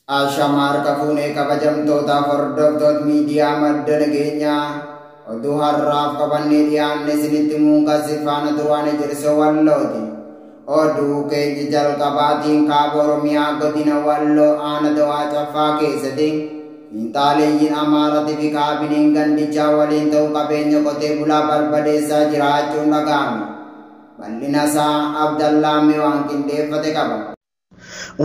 Ashamar kafune kabajamtoota hordoftoota miidiyaa madda nageenyaa oduu har'aaf qabannee dhiyaanne isinitti muunqasifaana duraan jirsoo wallooti. Oduu keenya jalqabaatiin kaaba Oromiyaa godina Walloo aanaa Dawaa Caffaa keessatti xiinxaaleeyyiin Amaaratii fi kaabineen gandichaa waliin ta'uun qabeenya qotee bulaa barbadeessaa jiraachuun dhaga'ame. Bal'ina isaa Abdallaa Miwaan qindeeffate qaba.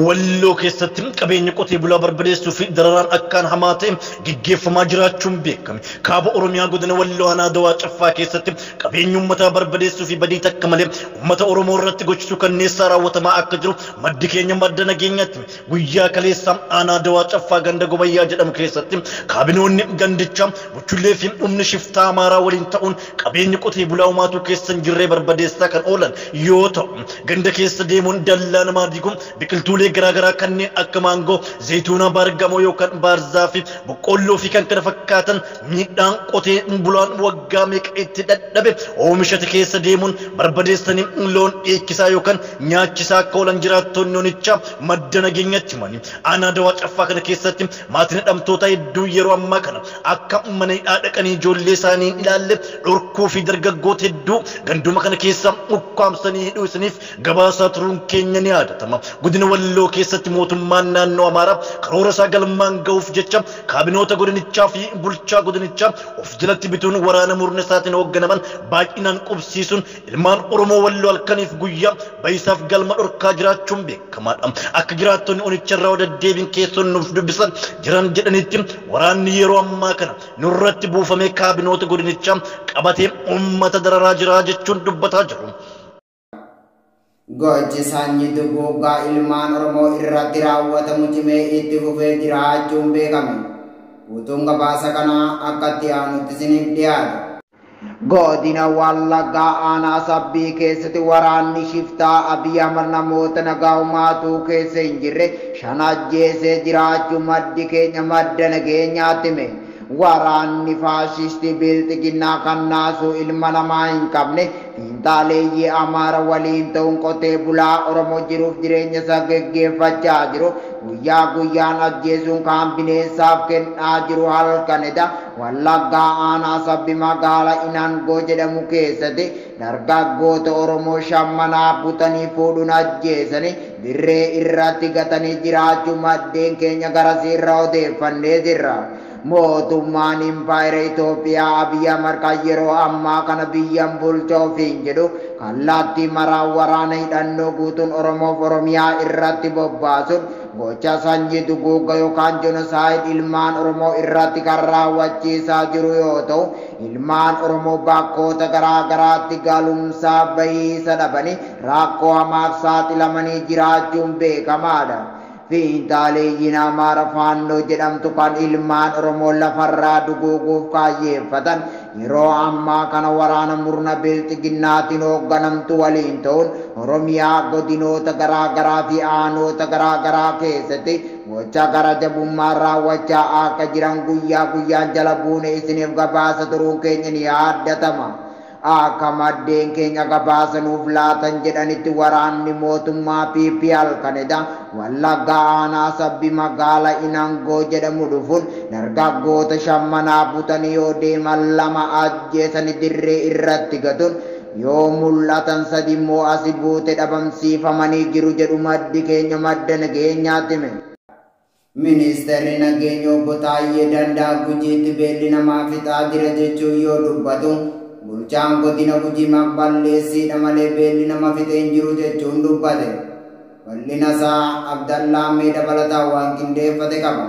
Walloo keessatti qabeenya qotee bulaa barbadeessuu fi dararaan akkaan hamaa ta'e gaggeeffamaa jiraachuun beekame. Kaaba Oromiyaa godina Walloo aanaa Dawaa Caffaa keessatti qabeenya uummataa barbadeessuu fi badii takka malee uummata Oromoo irratti gochisu kanneessaa raawwatamaa akka jiru maddi keenya madda nageenyaatti guyyaa kaleessaa aanaa Dawaa Caffaa ganda Gobayyaa jedhamu keessatti kaabinoonni gandichaa buchullee fi humni shiftaa Amaaraa waliin ta'uun qabeenya qotee bulaa uummatu keessa hin jirre barbadeessaa kan oolan yoo ta'u ganda keessa deemuun dallaa namaa diiguun biqiltuu garaagaraa kanneen akka maangoo, zayituunaa, baargamoo yookaan baarzaa fi boqqolloo fi kan kana fakkaatan miidhaan qotee bulaan waggaa meeqa itti dadhabe oomishate keessa deemuun barbadeessanii loon dheechisaa yookaan nyaachisaa akka oolan jiraattonni onichaa madda nageenyatti himani. Aanaa Dawaa Caffaa kana keessatti maatiin hidhamtoota hedduu yeroo ammaa kana akka mana hidhaa dhaqanii ijoollee isaanii ilaalle dhorkuu fi dargaggoota hedduu ganduma kana keessa ukkaamsanii hidhuu isiniif gabaasaa turuun keenya ni yaadatama. Godina Walloo keessatti mootummaan naannoo Amaaraa karoora isaa galmaan ga'uuf jecha kaabinoota godinichaa fi bulchaa godinichaa of jalatti bituun waraana murna isaatiin hoogganaman baay'inaan qubsiisuun ilmaan Oromoo Walloo halkaniif guyyaa bayisaaf galma dhorkaa jiraachuun beekamaadha. Akka jiraattonni onicharraa deddeebiin keessoon nuuf dubbisan jiran jedhanitti waraanni yeroo ammaa kana nurratti buufamee kaabinoota godinichaa qabatee uummata dararaa jira jechuun dubbataa jiru. Gochi sanyii duguuggaa ilmaan Oromoo irratti raawwatamu cimee itti fufee jiraachuun beekame. Guutuun gabaasa kanaa akka itti aanutti isiniif dhiyaata. Godina Wallaggaa aanaa Sabbii keessatti waraanni shiftaa Abiy Ahmed namoota nagaa uummatu keessa hin jirre 5 ajjeesee jiraachuu maddi keenya madda nageenyaatti hime. Waraanni faashistii Bilxiginnaa kan naasuu ilma namaa hin qabne xiinxaaleeyyii Amaaraa waliin ta'uun qotee bulaa Oromoo jiruuf jireenya isaa gaggeeffachaa jiru guyyaa guyyaan ajjeesuun kan bineensaaf kennaa jiru halkanidha. Wallaggaa aanaa Sabbii magaalaa Inaangoo jedhamu keessatti dargaggoota Oromoo 5 manaa butanii fuudhuun ajjeesanii dirree irratti gatanii jiraachuu maddeen keenya garasiirra odeeffannee jirra. Mootummaan Impaayera Itoophiyaa Abiy Ahmed yeroo ammaa kana biyyan bulchaa ofiin jedhu kallattii maraan waraana hidhannoo guutuun Oromoof Oromiyaa irratti bobbaasuun gocha sanyii duguuggaa yookaan jenosaayid ilmaan Oromoo irratti kan raawwachiisaa jiru yoo ta'u ilmaan Oromoo bakkoota garaagaraatti galumsaa bahiisa dhabanii rakkoo hamaaf saaxilamanii jiraachuun beekamaadha. Xiinxaaleeyyiin Amaaraa Faannoo jedhamtu kan ilmaan Oromoo lafarraa duguuguuf kaayyeeffatan yeroo ammaa kana waraana murna Bilxiginnaatiin hoogganamtu waliin ta'uun Oromiyaa godinoota garaagaraa fi aanoota garaagaraa keessatti gocha gara jabummaa raawwachaa akka jiran guyyaa guyyaan jala buune isiniif gabaasa turuun keenya ni yaadatama. Akka maddeen keenya gabaasanuuf laatan jedhanitti waraanni mootummaa PP halkanidha. Wallaggaa aanaa Sabbii magaalaa Inaangoo jedhamu dhufuun dargaggoota 5 manaa butanii yoo deeman 2 ajjeesanii dirree irratti gatuun yoo mul'atan 3 immoo asii buute dhabamsiifamanii jiru jedhu maddi keenya madda nageenyaatti hime. Ministeerri nageenya obbo Taayyee Danda'a Gujiitti beelli namaa fixaa jira jechuun yoo dubbatu bulchaan godina Gujii balleessiidha malee beelli nama fixee hin jiru jechuun dubbate. Bal'ina isaa Abdallaa Mee dabalataa waan qindeeffate qaba.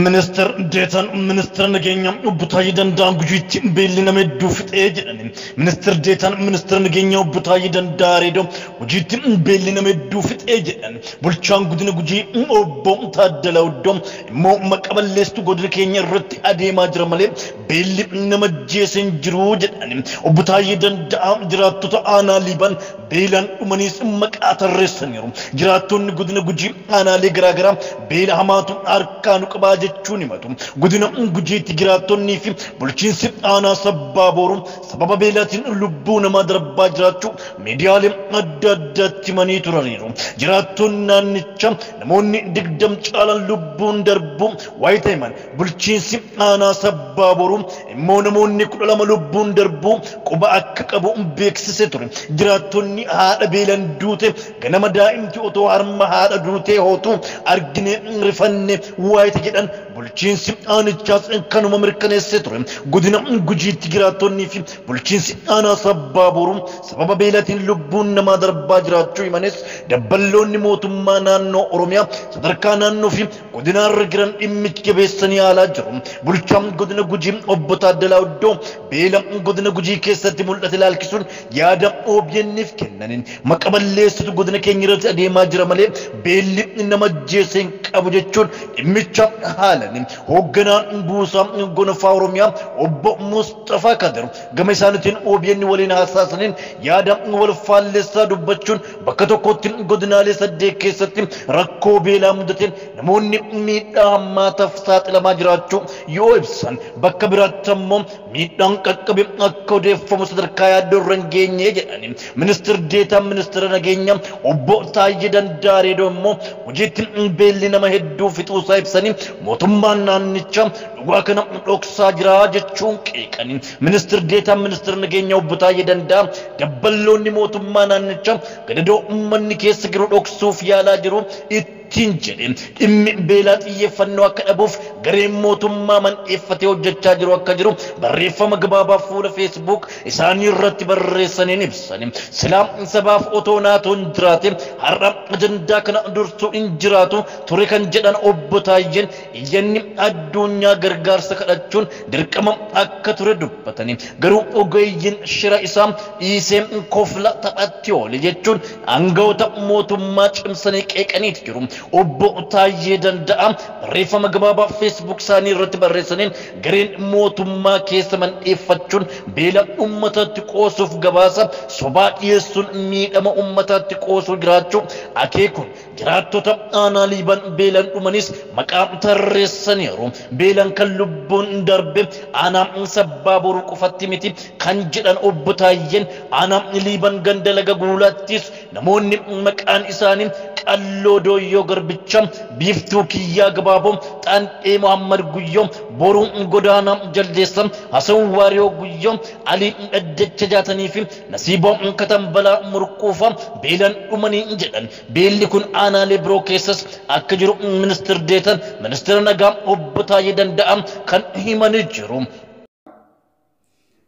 Minister Deetan Minister Nageenya obbo Taayyee Danda'a Gujiitti beelli nama hedduu fixee jedhani. Minister Deetan Minister Nageenya obbo Taayyee Danda'a Reedoo Gujiitti beelli nama hedduu fixee jedhani. Bulchaan godina Gujii obbo Taaddalaa Oddoo immoo maqaballeestuu godina keenya irratti adeemaa jira malee beelli nama ajjeese hin jiru jedhani. Obbo Taayyee Danda'a jiraattota aanaa Liibaan beelaan dhumaniis maqaa tarreessaniiru. Jiraattonni godina Gujii aanaalee garaagaraa beela hamaatu harkaan qabaa jechuun himatu. Godina Gujiitti jiraattonnii fi bulchiinsi aanaa Sabbaa Booruu sababa beelaatiin lubbuu namaa darbaa jiraachuu miidiyaaleen adda addaatti himanii turaniiru. Jiraattonni naannichaa namoonni 20 caalan lubbuun darbu waayita himan. Bulchiinsi aanaa sabbaa boruu immoo namoonni 12 lubbuun darbu quba akka qabu beeksisee ture. Jiraattonni haadha beelan duute ganama daa'imti otoo harma haadha duutee hootu argine rifanne waayita jedhan bulchiinsi aanichaas kanuma mirkaneessee ture. Godina Gujiitti jiraattonnii fi bulchiinsi aanaa sabbaa boruu sababa beelaatiin lubbuun namaa darbaa jiraachuu himanis dabballoonni mootummaa naannoo Oromiyaa sadarkaa naannoo fi godinaarra jiran dhimmicha jabeessanii yaalaa jiru. Bulchaan godina Gujii obbo Taaddalaa Oddoo beela godina Gujii keessatti mul'ate ilaalchisuun yaada OBN'if kennaniin maqaballeessitu godina keenya irratti adeemaa jira malee beelli nama ajjeese hin qabu jechuun dhimmicha haalanii hoogganaan buusaa gonfaa Oromiyaa obbo Mustafaa Kadir gama isaaniitiin OBN waliin haasa'aniin yaada wal faalleessaa dubbachuun bakka tokkotti godinaalee 8 keessatti rakkoo beelaa mudateen namoonni miidhaa hammaataaf saaxilamaa jiraachuu yoo ibsan bakka biraatti ammoo miidhaan qaqqabe akka odeeffamu sadarkaa yaaddoo irra hin geenye jedhani. Ministeerri deetaan ministeera nageenyaa obbo Taayyee Dandaareedoo immoo hojiitti beelli nama hedduu fixuusaa ibsanii mootummaan naannichaa dhugaa kana dhoksaa jira jechuun qeeqani. Ministeerri deetaan ministeera nageenyaa obbo Taayyee Dandaa dabballoonni mootummaa naannichaa gadadoo uummanni keessa jiru dhoksuuf yaalaa jiru ittiin jedhe dhimmi beelaa xiyyeeffannoo akka dhabuuf gareen mootummaa mandheeffatee hojjechaa jiru akka jiru barreeffama gabaabaa fuula Facebook isaanii irratti barreessaniin ibsani. Silaa sabaaf otoo naatoon jiraate har'a ajandaa kana dursuu hin jiraatu ture kan jedhan obbo Taayyeen iyyanni addunyaa gargaarsa kadhachuun dirqama akka ture dubbatani. Garuu ogeeyyiin shira isaa dhiisee kofla taphatti oole jechuun aangawoota mootummaa cimsanii qeeqaniiti jiru. Obbo Taayyee Danda'a barreeffama gabaabaa Facebook isaanii irratti barreessaniin gareen mootummaa keessa mandheeffachuun beela uummatatti qoosuuf gabaasa sobaa dhiyeessuun miidhama uummatatti qoosuu jiraachuu akeekuun jiraattota aanaa Liiban beelan dhumanis maqaa tarreessaniiru. Beelan kan lubbuun darbe aanaa sabbaa boruu qofatti miti kan jedhan obbo Taayyeen aanaa Liiban ganda laga Guulaattis namoonni maqaan isaanii Qalloo Dooyyoo Garbicha, Biiftuu Kiyyaa Gabaaboo, Xaanxee Muhammad Guyyoo, Boruu Godaanaa Jaldeessaa, Hasan Waariyoo Guyyoo, Alii Dhaddacha Jaatanii fi Nasiiboo Katambalaa Murquufaa beelan dhumanii jedhan. Beelli kun aanaalee biroo keessas akka jiru ministeerri deetan ministeera nagaa obbo Taayyee Danda'a kan himanii jiru.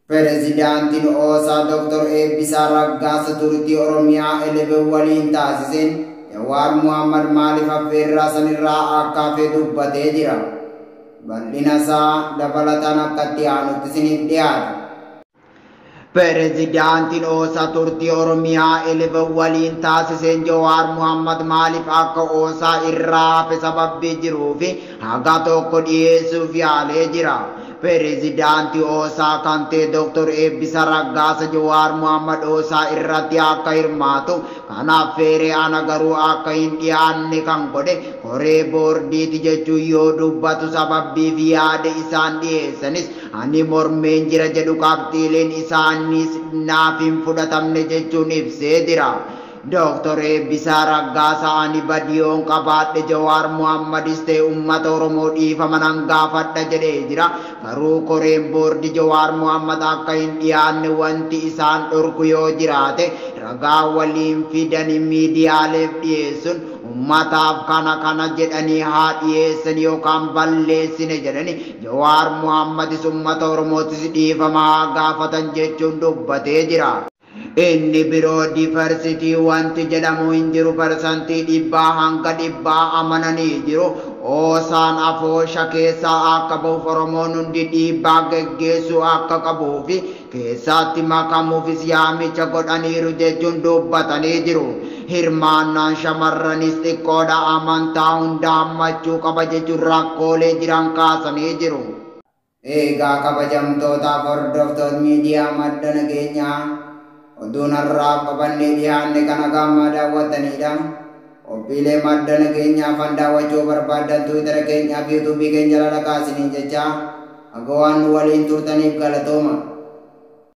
Pireezidaantiin Oosaa Dr. Eebbisaa Raggaasaa turtii Oromiyaa elebe waliin taasiseen Jawaar Muhammad maaliif affeerraa sanirraa akka hafe dubbatee jira. Bal'ina isaa dabalataan akkatti aanutti isiniif dhiyaata. Pireezidaantiin Oosaa turtii Oromiyaa elebe waliin taasiseen Jawaar Muhammad maaliif akka Oosaa irraa hafe sababbii jiruu fi haga tokko dhiyeessuuf yaalee jira. Pireezidaantii Oosaa kan ta'e Dr. Eebbisaa Raggaasaa Jawaar Muhammad Oosaa irratti akka hirmaatu kanaaf feeree ana garuu akka hin dhiyaanne kan godhe koree boordiiti jechuun yoo dubbatu sababbii fi yaada isaan dhiyeessanis ani mormeen jira jedhu qabxiileen isaanis naaf hin fudhatamne jechuun ibsee jira. Dr. Eebbisaa Raggaasaa ani badiyoon qabaadhe Jawaar Muhammadis ta'e uummata Oromoo dhiifama nan gaafadha jedhee jira. Garuu koreen boordi Jawaar Muhammad akka hin dhiyaanne wanti isaan dhorku yoo jiraate ragaa waliin fidanii miidiyaaleef dhiyeessuun ummataaf kana jedhanii haa dhiyeessan yookaan balleessine jedhanii Jawaar Muhammadis uummata Oromootis dhiifama haa gaafatan jechuun dubbatee jira. Inni biroo diversitii wanti jedhamu hin jiru parsantii 100% amananii jiru. Oosaan afoosha keessaa akka bahuuf Oromoon hundi dhiibbaa geggeessuu akka qabuu fi keessatti makamuufis yaamicha godhaniiru jechuun dubbatanii jiru. Hirmaannaan shamarranis xiqqoodha amantaa hunda hammachuu qaba jechuun rakkoolee jiran kaasanii jiru. Eegaa kabajamtootaaf hordoftoota miidiyaa madda nageenyaa oduun har'aaf qabannee dhiyaanne kana gammaa daawwatanidha. Qophiilee madda nageenyaa fan daawwachuu barbaadan Tiwiitara keenyaa fi yuutuubii keenya jala dhaqaa isiniin jecha akka waan nu waliin turtaniif galatooma.